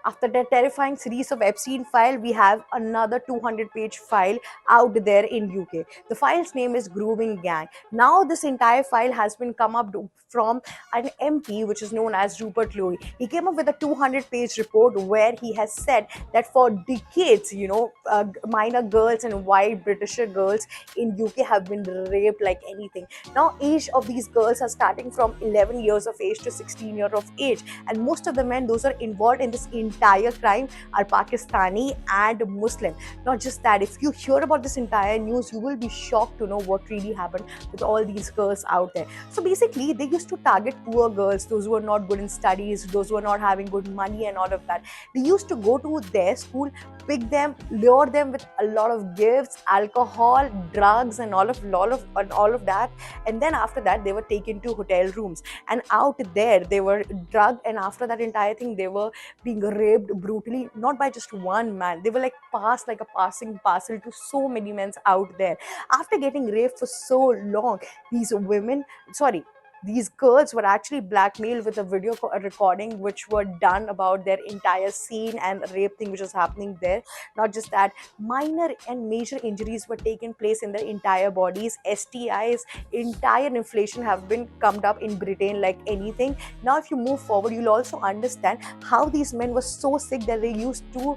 After the terrifying series of Epstein file, we have another 200-page file out there in UK. The file's name is Grooming Gang. Now this entire file has been come up from an MP, which is known as Rupert Lowy. He came up with a 200-page report where he has said that for decades, minor girls and white Britisher girls in UK have been raped like anything. Now, age of these girls are starting from 11 years of age to 16 years of age, and most of the men those are involved in this entire crime are Pakistani and Muslim. Not just that, if you hear about this entire news, you will be shocked to know what really happened with all these girls out there. So basically, they used to target poor girls, those who are not good in studies, those who are not having good money and all of that. They used to go to their school, pick them, lure them with a lot of gifts, alcohol, drugs, and all of that. And then after that, they were taken to hotel rooms, and out there they were drugged, and after that entire thing, they were being raped brutally, not by just one man. They were like passed like a passing parcel to so many men out there. After getting raped for so long, these women, sorry, these girls were actually blackmailed with a video recording which were done about their entire scene and rape thing which was happening there. Not just that, minor and major injuries were taking place in their entire bodies. STIs, entire inflation have been come up in Britain like anything. Now if you move forward, you'll also understand how these men were so sick that they used to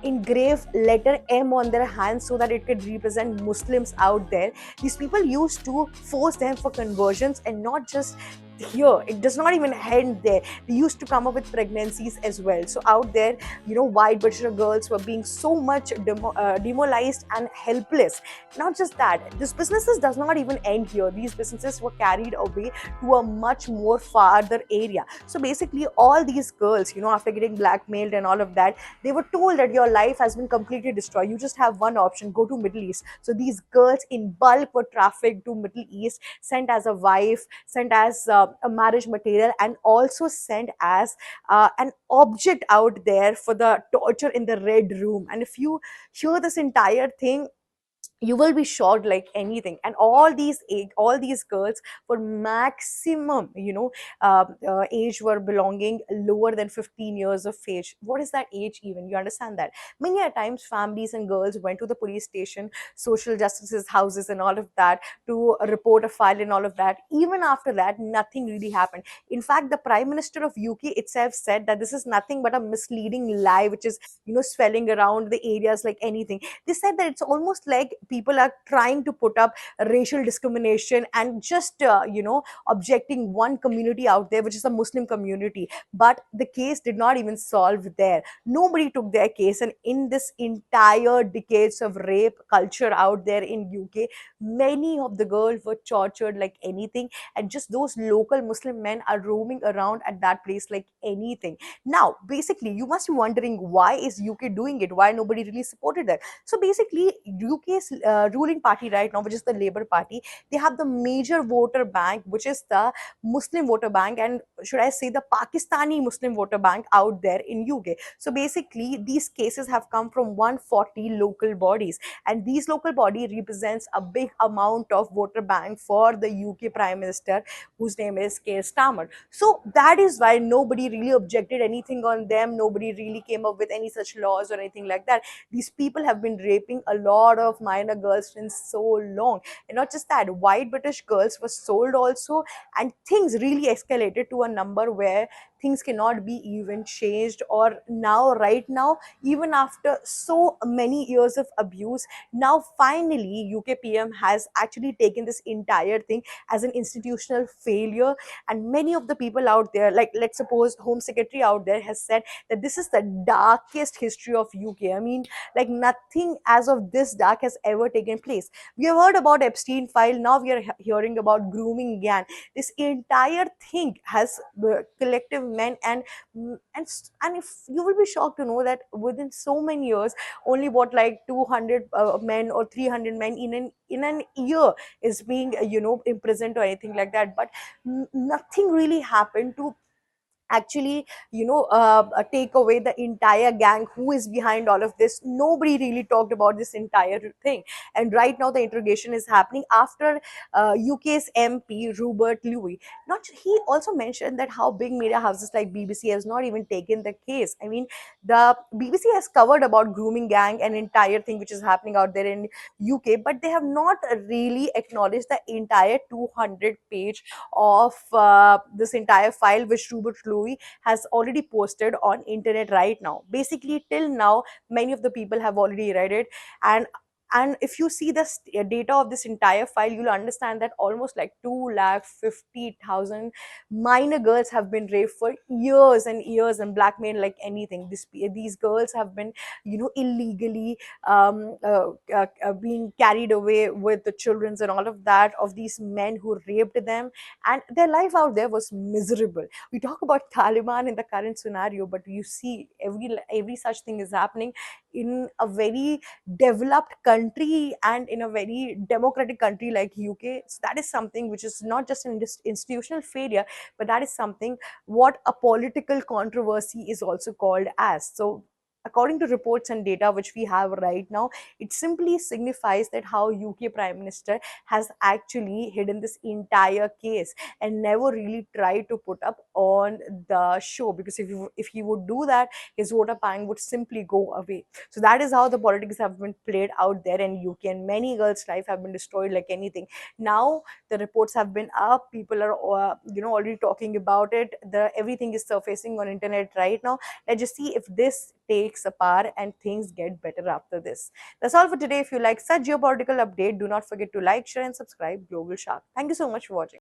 engrave letter M on their hands so that it could represent Muslims out there. These people used to force them for conversions, and not just here, it does not even end there. They used to come up with pregnancies as well. So out there, white British girls were being so much demoralized and helpless. Not just that, this businesses does not even end here. These businesses were carried away to a much more farther area. So basically, all these girls, after getting blackmailed and all of that, they were told that your life has been completely destroyed. You just have one option: go to Middle East. So these girls in bulk were trafficked to Middle East, sent as a wife, sent as a marriage material, and also sent as an object out there for the torture in the red room. And if you hear this entire thing, you will be shocked like anything. And all these girls for maximum age were belonging lower than 15 years of age. What is that age even? You understand that many a times families and girls went to the police station, social justices houses and all of that to report a file and all of that. Even after that, nothing really happened. In fact, the Prime Minister of UK itself said that this is nothing but a misleading lie which is swelling around the areas like anything. They said that it's almost like people are trying to put up racial discrimination and just objecting one community out there, which is the Muslim community. But the case did not even solve there. Nobody took their case, and in this entire decades of rape culture out there in UK, many of the girls were tortured like anything, and just those local Muslim men are roaming around at that place like anything. Now basically, you must be wondering, why is UK doing it? Why nobody really supported that? So basically, UK's ruling party right now, which is the Labour Party, they have the major voter bank, which is the Muslim voter bank, and should I say the Pakistani Muslim voter bank out there in UK. So basically, these cases have come from 140 local bodies, and these local body represents a big amount of voter bank for the UK Prime Minister, whose name is Keir Starmer. So that is why nobody really objected anything on them. Nobody really came up with any such laws or anything like that. These people have been raping a lot of minor girls since so long. And not just that, white British girls were sold also, and things really escalated to a number where things cannot be even changed. Or now, right now, even after so many years of abuse, now finally UK PM has actually taken this entire thing as an institutional failure. And many of the people out there, like let's suppose Home Secretary out there has said that this is the darkest history of UK. I mean, like nothing as of this dark has ever taken place. We have heard about Epstein file, now we are hearing about grooming gang. This entire thing has collective men, and if you will be shocked to know that within so many years, only what like 200 men or 300 men in an year is being imprisoned or anything like that. But nothing really happened to actually take away the entire gang who is behind all of this. Nobody really talked about this entire thing, and right now the interrogation is happening after UK's MP Robert Louis. Not he also mentioned that how big media houses like BBC has not even taken the case. I mean, the BBC has covered about grooming gang and entire thing which is happening out there in UK, but they have not really acknowledged the entire 200 page of this entire file which Robert Louis has already posted on internet right now. Basically, till now, many of the people have already read it, and if you see the data of this entire file, you'll understand that almost like 250,000 minor girls have been raped for years and years and blackmailed like anything. These girls have been, illegally being carried away with the childrens and all of that of these men who raped them, and their life out there was miserable. We talk about Taliban in the current scenario, but you see every such thing is happening in a very developed country and in a very democratic country like UK. So that is something which is not just an institutional failure, but that is something what a political controversy is also called as. So according to reports and data which we have right now, it simply signifies that how UK Prime Minister has actually hidden this entire case and never really tried to put up on the show, because if he would do that, his voter bank would simply go away. So that is how the politics have been played out there in UK, and many girls' life have been destroyed like anything. Now the reports have been up, people are already talking about it, the everything is surfacing on internet right now. Let's just see if this takes a par and things get better after this. That's all for today. If you like such geopolitical update, do not forget to like, share and subscribe Global Shark. Thank you so much for watching.